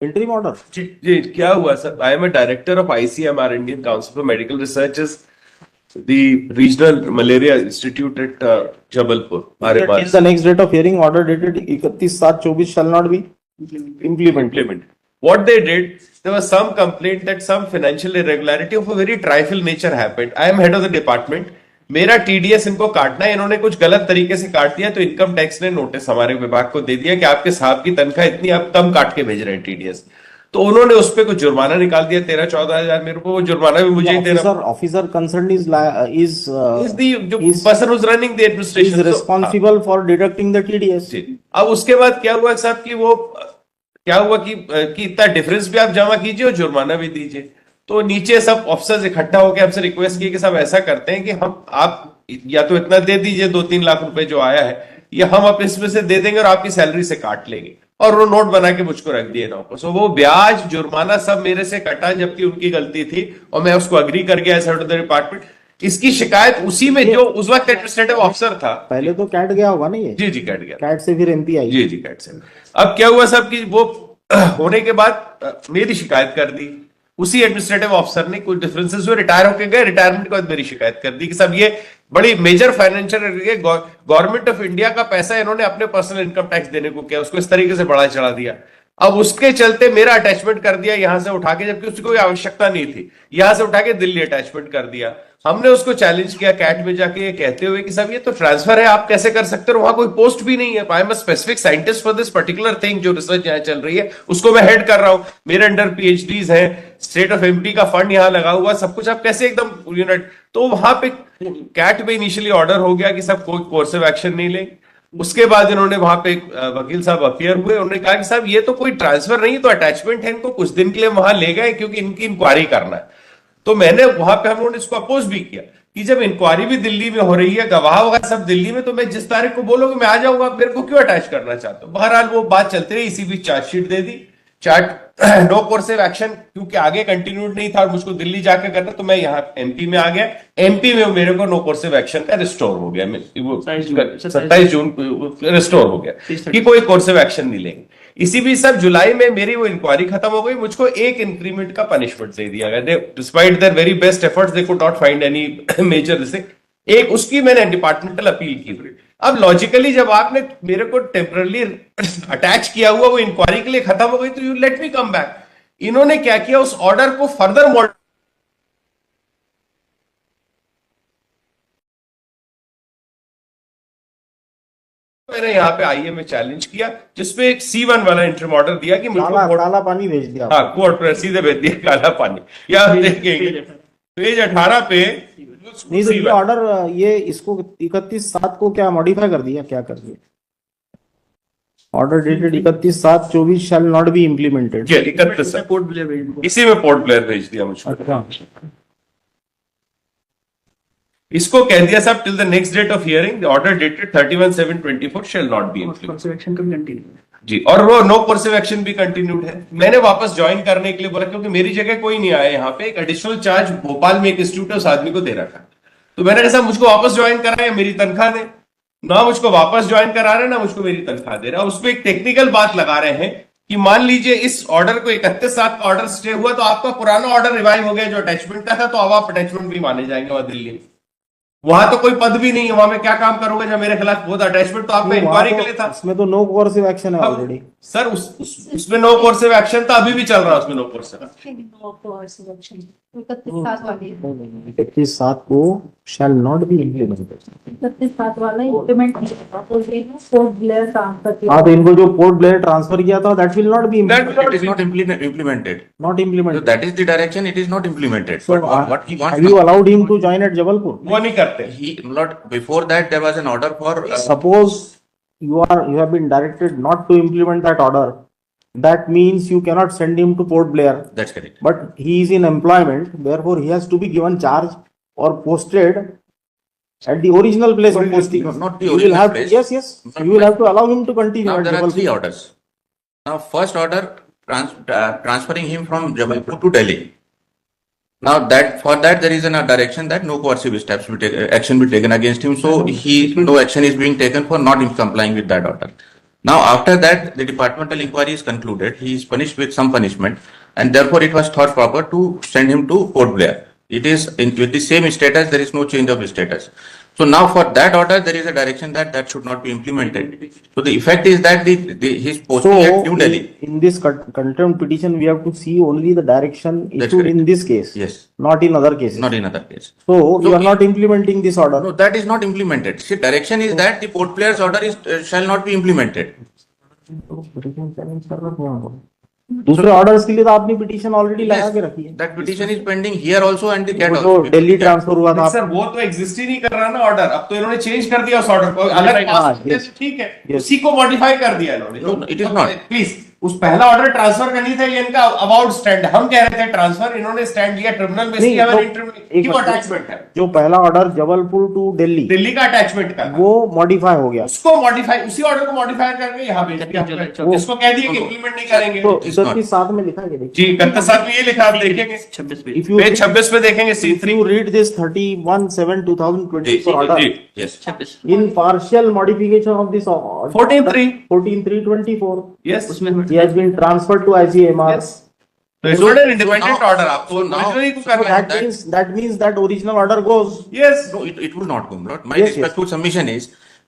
Interim order. जी जी, क्या हुआ sir? I am a director of ICMR, Indian council for medical research, is the regional malaria institute at Jabalpur, Till the next date of hearing, order dated 31/7/24 shall not be implemented. What they did, there was some complaint that some financial irregularity of a very trifle nature happened. I am head of the department. मेरा TDS इनको काटना है, इन्होंने कुछ गलत तरीके से काट दिया, तो इनकम टैक्स ने नोटिस हमारे विभाग को दे दिया कि आपके साहब की तनख्वाह इतनी, आप कम काट के भेज रहे हैं TDS। तो उन्होंने उस पर कुछ जुर्माना निकाल दिया, 13-14 हजार मेरे को, वो जुर्माना भी मुझे ही देना। ऑफिसर कंसर्न इज जो person who's running the administration is responsible for deducting the TDS। अब उसके बाद क्या हुआ साहब कि वो क्या हुआ कि इतना डिफरेंस भी आप जमा कीजिए और जुर्माना भी दीजिए। तो नीचे सब ऑफिसर्स इकट्ठा होकर हमसे रिक्वेस्ट किए कि साहब ऐसा करते हैं कि हम आप या तो इतना दे दीजिए, 2-3 लाख रुपए जो आया है, या हम अब इसमें से दे देंगे और आपकी सैलरी से काट लेंगे। और वो नोट बना के मुझको रख दिए नौकर। सो वो ब्याज जुर्माना सब मेरे से कटा, जबकि उनकी गलती थी और मैं उसको अग्री कर गया as head of the department. इसकी शिकायत उसी में जो उस वक्त एडमिनिस्ट्रेटिव ऑफिसर था, पहले तो कैट गया होगा ना ये। जी जी, कैट गया, कैट से फिर MP आई। जी जी, कैट से। अब क्या हुआ साहब कि वो होने के बाद मेरी शिकायत कर दी उसी एडमिनिस्ट्रेटिव ऑफिसर ने। कुछ डिफरेंसेस हुए, रिटायर होके गए, रिटायरमेंट के बाद मेरी शिकायत कर दी कि साहब ये बड़ी major financial, government of India का पैसा इन्होंने अपने पर्सनल इनकम टैक्स देने को किया, उसको इस तरीके से बढ़ा चढ़ा दिया। अब उसके चलते मेरा अटैचमेंट कर दिया यहां से उठा के, जबकि उसकी कोई आवश्यकता नहीं थी, यहां से उठा के दिल्ली अटैचमेंट कर दिया। हमने उसको चैलेंज किया कैट में जाके, ये कहते हुए कि साहब ये तो ट्रांसफर है, आप कैसे कर सकते हो, वहां कोई पोस्ट भी नहीं है। I am a specific scientist for this particular thing, जो रिसर्च यहाँ चल रही है उसको मैं हेड कर रहा हूं, मेरे अंडर PhDs है, स्टेट ऑफ MP का फंड यहाँ लगा हुआ, सब कुछ, आप कैसे एकदम यूनिट। तो वहां पे कैट में इनिशियली ऑर्डर हो गया कि सब कोई कोर्सिव एक्शन नहीं लेंगे। उसके बाद इन्होंने वहां पे वकील साहब अपियर हुए, उन्होंने कहा कि साहब ये तो कोई ट्रांसफर नहीं, तो अटैचमेंट है, इनको कुछ दिन के लिए वहां ले गए क्योंकि इनकी इंक्वायरी करना है। तो मैंने वहां पे हम लोगों ने इसको अपोज भी किया कि जब इंक्वायरी भी दिल्ली में हो रही है, गवाह होगा सब दिल्ली में, तो मैं जिस तारीख को बोलोगे मैं आ जाऊंगा, मेरे को क्यों अटैच करना चाहते हो। बहरहाल वो बात चलती रही, इसी बीच चार्जशीट दे दी, नो कोर्सिव एक्शन, क्योंकि आगे कंटिन्यूड नहीं था और मुझको दिल्ली जाकर करना, तो मैं यहाँ MP में आ गया। MP में मेरे को नो कोर्सिव एक्शन का रिस्टोर हो गया, 27 जून रिस्टोर हो गया कि कोई कोर्सिव एक्शन नहीं लेंगे। इसी बीच सब जुलाई में मेरी वो इंक्वायरी खत्म हो गई, मुझको एक इंक्रीमेंट का पनिशमेंट दे दिया गया। Despite their very best efforts, they could not find any major thing. एक उसकी मैंने डिपार्टमेंटल अपील की। अब लॉजिकली जब आपने मेरे को टेम्परली अटैच किया हुआ, वो इंक्वायरी के लिए खत्म हो गई, तो you let me come back. इन्होंने क्या किया, उस ऑर्डर को फर्दर मैंने यहाँ पे IE में चैलेंज किया, जिसपे एक C1 वाला इंटरिम ऑर्डर दिया कि काला पानी भेज दिया। हाँ, कोर्ट पर सीधे भेज दिया काला पानी। या आप देखेंगे पेज 18 पे नहीं, तो ये ऑर्डर, ये इसको 31/7 को क्या मॉडिफाई कर दिया, क्या कर दिया? Order dated 31/7/24 shall not be implemented. 31 port Blair, इसी में पोर्ट ब्लेयर भेज दिया मुझको। अच्छा, इसको कह दिया साहब till the next date of hearing the order dated 31/7/24 shall not be implemented. जी, और वो नो कोर्सिव एक्शन भी कंटिन्यूड है। मैंने वापस ज्वाइन करने के लिए बोला, क्योंकि मेरी जगह कोई नहीं आया यहाँ पे। एक एडिशनल चार्ज भोपाल में एक इंस्टीट्यूट है, उस आदमी को दे रखा। तो मैंने कहा साहब मुझको वापस ज्वाइन करा है, मेरी तनख्वाह दे। ना मुझको वापस ज्वाइन करा रहे, ना मुझको मेरी तनख्वाह दे रहा। उसमें एक टेक्निकल बात लगा रहे हैं कि मान लीजिए इस ऑर्डर को 31/7 का ऑर्डर स्टे हुआ, तो आपका पुराना ऑर्डर रिवाइव हो गया जो अटैचमेंट का था, तो अब आप अटैचमेंट भी माने जाएंगे वहां दिल्ली में। वहां तो कोई पद भी नहीं है, वहां मैं क्या काम करूंगा जब मेरे खिलाफ बहुत अटैचमेंट, तो आपका इंक्वायरी के लिए था। उसमें तो नो कोर्सिव एक्शन है ऑलरेडी सर। उसमें नो कोर्सिव एक्शन था, अभी भी चल रहा है उसमें नो कोर्सिव एक्शन। 31/7 को शैल नॉट बी इम्प्लीमेंटेड। 31/7 वाला इम्प्लीमेंट नहीं होगा, तो पोर्ट ब्लेयर ट्रांसफर। हाँ, तो इनको जो पोर्ट ब्लेयर ट्रांसफर किया था, that will not be It is not implemented. not So implemented. that is the direction. It is not implemented. So, But what he wants, have you allowed him to join at Jabalpur? वो नहीं करते। he not before that there was an order for. Suppose you have been directed not to implement that order, that means you cannot send him to Port Blair. That's correct. But he is in employment, therefore he has to be given charge or posted at the original place of posting. No, not the You will original have place. yes. You will have to allow him to continue Now at there are Jabalpur. 3 orders. Now first order transferring him from Jabalpur to Delhi. Now that there is a direction that no coercive steps action be taken against him. So no action is being taken for not complying with that order. Now, after that, the departmental inquiry is concluded. He is punished with some punishment, and therefore it was thought proper to send him to Port Blair. It is with the same status. There is no change of status. So now, for that order, there is a direction that should not be implemented. So the effect is that his posting at New Delhi. In this contempt petition, we have to see only the direction That's issued in correct. this case, Yes, not in other cases. not in other case. So you are it- not implementing this order. No, that is not implemented. See, direction is that the Port Blair's order is shall not be implemented. दूसरे orders के लिए तो आपने petition already लगा के रखी है। That petition is pending here also and the CAT वो also. जो दिल्ली ट्रांसफर हुआ था नहीं सर, वो तो एग्जिस्ट ही नहीं कर रहा ना ऑर्डर। अब तो इन्होंने चेंज कर दिया उस ऑर्डर को, अलग हाँ, पास yes. ठीक है, Yes. उसी को मॉडिफाई कर दिया इन्होंने। No, it is not. Please, उस पहला ऑर्डर ट्रांसफर का नहीं था, ये इनका अबाउट स्टैंड। हम कह रहे थे ट्रांसफर, इन्होंने स्टैंड लिया ट्रिब्यूनल में। नहीं, तो एक क्यों बात- अटैचमेंट है? जो पहला ऑर्डर जबलपुर टू दिल्ली दिल्ली का अटैचमेंट का था। वो मॉडिफाई हो गया। उसको मॉडिफाई, उसी ऑर्डर को मॉडिफाई करके यहाँ भेज दिया हमने। इसको कह दिया कि इंप्लीमेंट नहीं करेंगे। तो It is not. 37 में लिखा है, देखिए। जी, 31 में ये लिखा, आप देखेंगे If you पेज 26 पे देखेंगे if C3। you read this 31/7/2024 order, Yes. in partial modification of this order, 14(3). 14/3/24, yes, he has been transferred to ICMR. Yes. तो it's not an independent now- order. आपको so now- originally को So करना है। that means that original order goes. Yes. No, it will not go, Lord. My Yes, yes. respectful submission is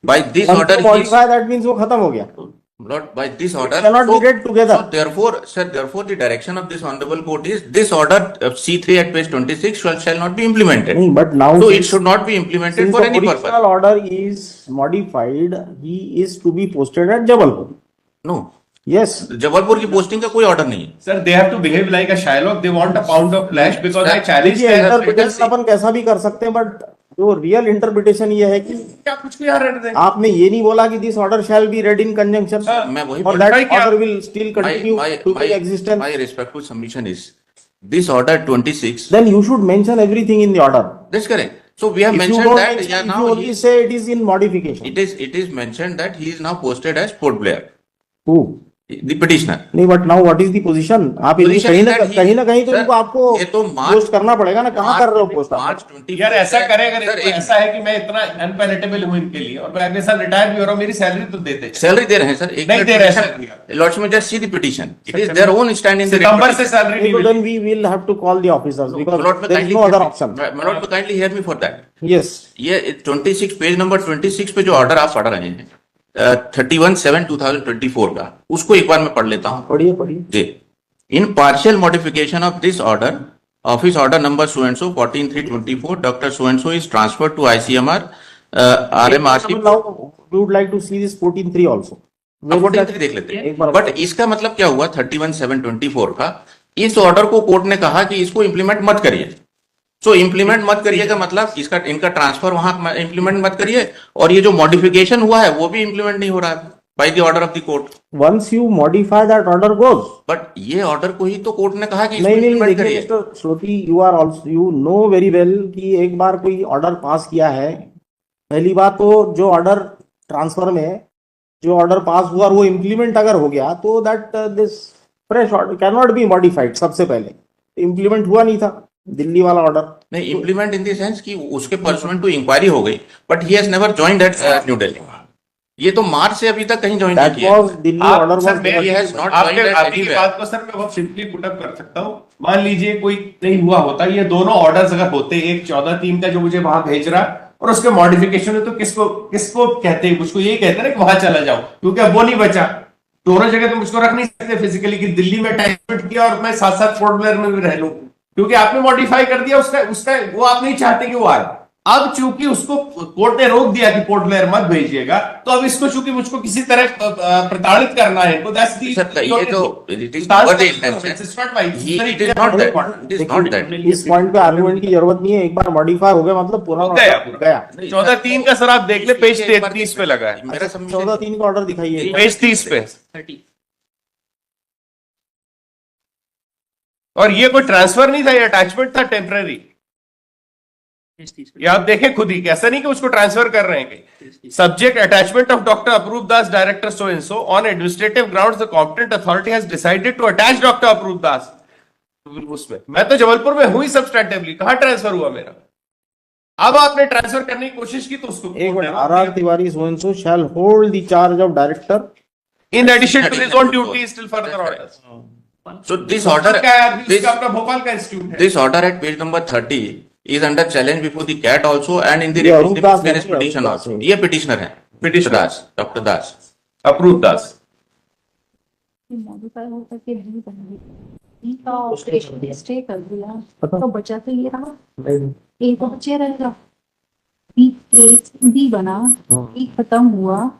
by this Once order you he is, modify, that means वो खत्म हो गया। Lord, by this order. Cannot be read together. So therefore, sir, therefore the direction of this honorable court is this order C3 at page 26 shall not be implemented. नहीं, but now So it since- should not be implemented since for the any purpose. original order is modified, he is to be posted at Jabalpur. No. Yes. Jabalpur की posting का कोई order नहीं है। Sir, they have to behave like a Shylock. They want a pound of flesh because I challenge देखिए, their interpretation अपन कैसा भी कर सकते हैं, बट जो रियल इंटरप्रिटेशन ये है कि क्या कुछ भी यहाँ रहने दें। आपने ये नहीं बोला कि this order shall be red in conjunction, हाँ, मैं वही और बोल दैट रहा हूँ कि ऑर्डर आप- will still continue to be existence. my respectful submission is this order 26. Then you should mention everything in the order. That's correct. So we have If you mentioned don't that mention, yeah, if now you only he- say it is in modification. it is mentioned that he is now posted as Port Blair, Who? the petitioner. नहीं, but now what is the position? आप इनकी Position कहीं is ना that he- कहीं तो Sir, इनको आपको ये तो पोस्ट करना पड़ेगा ना, कहाँ कर रहे हो पोस्ट आप? March 20 यार ऐसा करें, अगर Sir, इनको एक- ऐसा है कि मैं इतना अनपेनेटेबल हूँ इनके लिए और मैं अगले साल रिटायर भी हो रहा हूँ, मेरी सैलरी तो देते। सैलरी दे रहे हैं सर, एक नहीं दे रहे हैं लॉर्ड्स में just see the petition, it is their own stand in the September से सैलरी नहीं So milli. then we will have to call the officers because Lord, there is no other option. Lord, kindly hear me for that. Yes. ये 26 page number 26 पे जो order आप पढ़ रहे हैं 31/7/2024 का, उसको एक बार मैं पढ़ लेता हूँ पढ़िए पढ़िए। जी। In partial modification of this order, office order number so and so 14/3/24, doctor so and so is transferred to ICMR RMRC। Now we would like to see this 14(3) also. Where is 14/3 that? देख लेते हैं। एक बार but इसका मतलब क्या हुआ 31/7/24 का, इस ऑर्डर को कोर्ट ने कहा कि इसको इंप्लीमेंट मत करिए। सो इंप्लीमेंट मत करिए का मतलब इसका इनका ट्रांसफर वहां इंप्लीमेंट मत करिए, और ये जो मॉडिफिकेशन हुआ है वो भी इंप्लीमेंट नहीं हो रहा है by the order of the court. Once you modify that order goes. But ये ऑर्डर को ही तो कोर्ट ने कहा कि इसको नहीं नहीं, implement देखिए करिए। Mister Shroti, you are also, you know very well कि एक बार कोई ऑर्डर पास किया है, पहली बात तो जो ऑर्डर ट्रांसफर में जो ऑर्डर पास हुआ और वो इम्प्लीमेंट अगर हो गया तो that this fresh order can not be modified. सबसे पहले इम्प्लीमेंट हुआ नहीं था दिल्ली वाला ऑर्डर। नहीं, इंप्लीमेंट इन द सेंस कि उसके परसुएंट टू इंक्वायरी हो गई, but he has never joined at New Delhi. ये तो मार्च से अभी तक कहीं ज्वाइन नहीं दैट किया। वाज दिल्ली आप ऑर्डर सर, वाज मैं- He has not आपके joined at आपकी anywhere. बात को सर मैं बहुत सिंपली पुट अप कर सकता हूँ। मान लीजिए कोई नहीं हुआ होता, ये दोनों ऑर्डर्स अगर होते, एक 14/3 का जो मुझे वहां भेज रहा और उसके मॉडिफिकेशन है, तो किसको कहते हैं, मुझको यही कहते हैं ना कि वहां चला जाओ, क्योंकि अब वो नहीं बचा। दोनों जगह तो मुझको रख नहीं सकते फिजिकली कि दिल्ली में अटैचमेंट किया और मैं साथ साथ पोर्ट ब्लेयर में भी रह लूं, क्योंकि आपने मॉडिफाई कर दिया उसका वो आप नहीं चाहते कि वो आए। अब चूंकि उसको कोर्ट ने रोक दिया कि पोर्ट ब्लेयर मत भेजिएगा, तो अब इसको चूंकि मुझको किसी तरह प्रताड़ित करना है इनको, that's the- सर, ये तो it is That's not the the- intention. it's not right. It is not that. It is not that. इस पॉइंट पे आर्गुमेंट की जरूरत नहीं है। एक बार मॉडिफाई हो गया मतलब पूरा गया। गया। 14/3 का सर आप देख ले, पेज 33 पे लगा है, मेरा submission- 14(3) का ऑर्डर दिखाइए। पेज 30 पे। और ये कोई ट्रांसफर नहीं था, ये अटैचमेंट था टेम्पररी। ये आप देखें खुद ही, कैसा नहीं कि उसको ट्रांसफर कर रहे हैं। Subject attachment of doctor Apurv Das director so and so on administrative grounds the competent authority has decided to attach doctor Apurv Das. उसमें मैं तो जबलपुर में हुई सब्सटैंटिवली, कहां ट्रांसफर हुआ मेरा? अब आपने ट्रांसफर करने की कोशिश की तो उसको एक minute, RR Tiwari so and so shall hold the charge of director In addition to his own duties, still further orders. So this order, क्या है आदमी, this, उसका अपना भोपाल का इंस्टीट्यूट है. this order at page number 30 is under challenge before the CAT also and in the ये अरूप दास है, miscellaneous petition अरूप दास also. है. ये petitioner है. Petitioner. Dr. Das. अप्रूव दास. मॉडिफाई होकर के नहीं बनेगी का ऑपरेशन स्टे कर दिया तो बचा तो ये रहा ए तो बचे रहेगा बी बना बी खत्म हुआ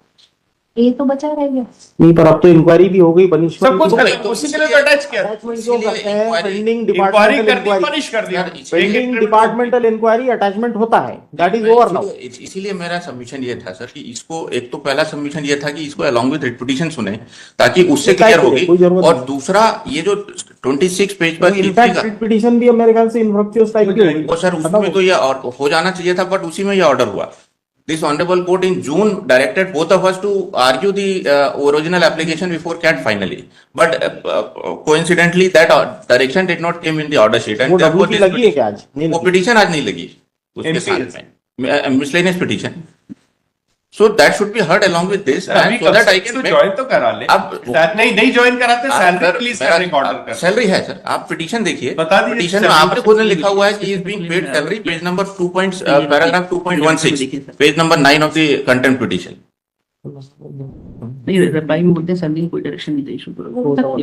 ए तो बचा रहेगा. नहीं, पर अब तो इंक्वायरी भी हो गई, सब पनिशमेंट कुछ तो खत्म, उसी के लिए तो अटैच किया. अटैचमेंट जो करते हैं, इंक्वायरी पेंडिंग इंक्वायरी डिपार्टमेंटल कर दी, इंक्वायरी, पनिश कर दिया. पेंडिंग डिपार्टमेंटल इंक्वायरी अटैचमेंट होता है, दैट इज ओवर नाउ. इसीलिए मेरा सबमिशन ये था सर कि इसको, एक तो पहला सबमिशन ये था कि इसको अलॉन्ग विद रिट सुने ताकि उससे ये क्लियर कोई होगी. जरूरत और नहीं. दूसरा ये जो 26 पेज पर इनफैक्ट पिटीशन भी अब मेरे ख्याल से इन्फ्रक्टियस टाइप की होगी. वो सर उसमें तो ये और हो जाना चाहिए था, बट उसी में ये ऑर्डर हुआ. This honorable court in June directed both of us to argue the original application before CAT finally, but coincidentally that direction did not came in the order sheet, वो and therefore डब्ल्यू this लगी है क्या आज? नहीं वो लगी. petition आज नहीं लगी उसके MPS. साथ में miscellaneous petition. So that should be heard along with this, अभी and so that I can make. Join तो करा ले. अब नहीं ज्वाइन कराते, सैलरी रिलीज करने का ऑर्डर कर. सैलरी है सर, आप पिटीशन देखिए. बता दीजिए पिटीशन में salary आपने खुद ने लिखा हुआ है कि is being paid salary, page number 2 paragraph 2.16, page number 9 of the contempt petition. नहीं रिप्लाई में बोलते हैं सैलरी कोई डायरेक्शन नहीं इशू करो.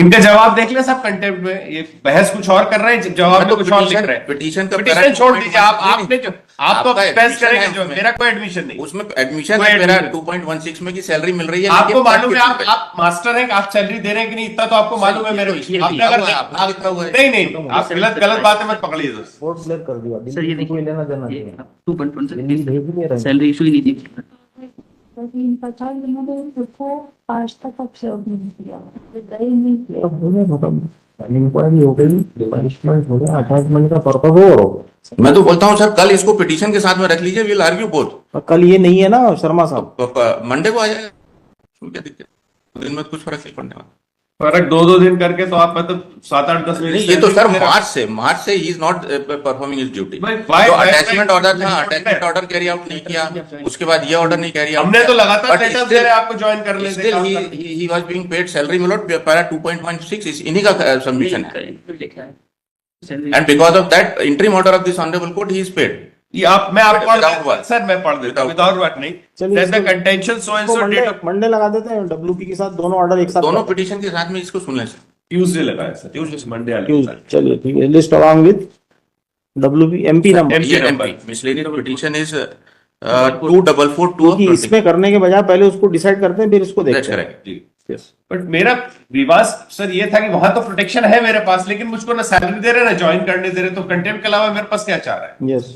इनका जवाब देख ले सब कंटेम्प्ट में. ये बहस कुछ और कर रहे हैं, जवाब में कुछ और लिख रहे हैं. पिटीशन का पिटीशन छोड़ दीजिए. आपने जो आप तो आपका बहस admission करेंगे है जो, उसमें. मेरा कोई एडमिशन नहीं. उसमें एडमिशन कोई है मेरा admission. 2.16 में की सैलरी मिल रही है. आपको लेकिन मालूम है, certificate आप मास्टर हैं, आप सैलरी दे रहे हैं कि नहीं, इतना तो आपको मालूम है. मेरे ये आपने अगर आपने लिखा हुआ है. नहीं आप गलत बातें मत पकड़िए दोस्त. कोर्ट क्लियर कर दिया. सर ये कोई लेना देना देखिए नहीं है. 2.1 दिल्ली भेज ही नहीं रहे. सैलरी इशू ही नहीं थी. इनका था इन्होंने उसको आज तक ऑब्जर्व नहीं किया, गए नहीं किया. इंक्वायरी हो गई, पनिशमेंट हो गया, अटैचमेंट का पर्पस और हो गया. मैं तो बोलता हूँ सर कल इसको पिटीशन के साथ में रख लीजिए, विल आर्ग्यू बोथ. और कल ये नहीं है ना शर्मा साहब. मंडे को आ जाएगा, क्या दिक्कत? दिन में कुछ फर्क नहीं पड़ने वाला. फर्क 2-2 दिन करके तो आप मतलब 7-8-10 नहीं, ये तो सर मार्च से he is not performing his duty. जो अटैचमेंट ऑर्डर था, अटैचमेंट ऑर्डर कैरी आउट नहीं किया, उसके बाद ये ऑर्डर नहीं कैरी आउट. हमने तो लगातार स्टेटस दे रहे हैं आपको ज्वाइन कर लेते. Still he was being paid salary मिलोट पैरा 2.16 इस इन्हीं का सबमिशन है. And because of that interim order of this honorable court he is paid. ये आप, मैं आपको Without what? सर मैं पढ़ देता हूँ विदाउट वर्ड नहीं. चलिए, That the इसको- contention so and so date of Monday लगा देते हैं डब्ल्यूपी के साथ, दोनों ऑर्डर एक साथ. दोनों पिटीशन के साथ में इसको सुन लें सर. ट्यूसडे लगाया सर. ट्यूसडे मंडे वाले Tuesday. चलिए ठीक है. List along with WP MP number. MP number. Miscellaneous petition is 2442 क्योंकि इसमें करने के बजाय पहले उसको डिसाइड करते हैं, फिर उसको That's देखते हैं. correct. जी. बट मेरा विवाद सर ये था कि वहां तो प्रोटेक्शन है मेरे पास, लेकिन मुझको ना सैलरी दे रहे ना ज्वाइन करने दे रहे, तो कंटेम्प्ट के अलावा मेरे पास क्या चाह रहा है. यस.